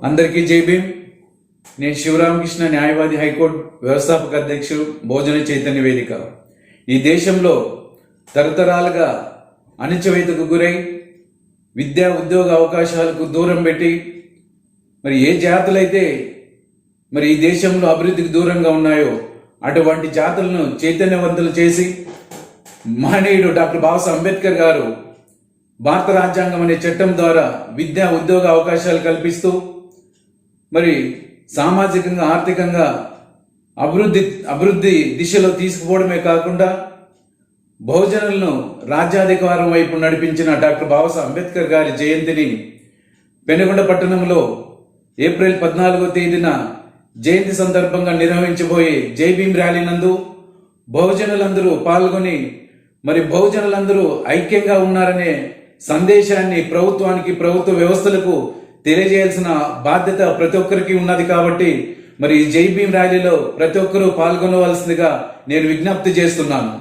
అందరికీ జై భీమ్. నేను శివరామకృష్ణ, న్యాయవాది, హైకోర్టు వ్యవస్థాపక అధ్యక్షుడు, బహుజన చైతన్య వేదిక. ఈ దేశంలో తరతరాలుగా అణచివేతకు గురై విద్యా ఉద్యోగ అవకాశాలకు దూరం పెట్టి మరి ఏ జాతులైతే మరి ఈ దేశంలో అభివృద్ధికి దూరంగా ఉన్నాయో అటువంటి జాతులను చైతన్యవంతులు చేసి మహనీయుడు డాక్టర్ బాబాసాహెబ్ అంబేద్కర్ గారు భారత రాజ్యాంగం అనే చట్టం ద్వారా విద్యా ఉద్యోగ అవకాశాలు కల్పిస్తూ మరి సామాజికంగా ఆర్థికంగా అభివృద్ధి దిశలో తీసుకుపోవడమే కాకుండా బహుజనులను రాజ్యాధికారం వైపు నడిపించిన డాక్టర్ బాబాసాహెబ్ అంబేద్కర్ గారి జయంతిని పెనుగొండ పట్టణంలో ఏప్రిల్ 14వ తేదీన జయంతి సందర్భంగా నిర్వహించబోయే జై భీమ్ ర్యాలీ నందు బహుజనులందరూ పాల్గొని మరి బహుజనులందరూ ఐక్యంగా ఉన్నారనే సందేశాన్ని ప్రభుత్వానికి, ప్రభుత్వ వ్యవస్థలకు తెలియజేయాల్సిన బాధ్యత ప్రతి ఒక్కరికి ఉన్నది. కాబట్టి మరి జై భీమ్ ర్యాలీలో ప్రతి ఒక్కరూ పాల్గొనవలసిందిగా నేను విజ్ఞప్తి చేస్తున్నాను.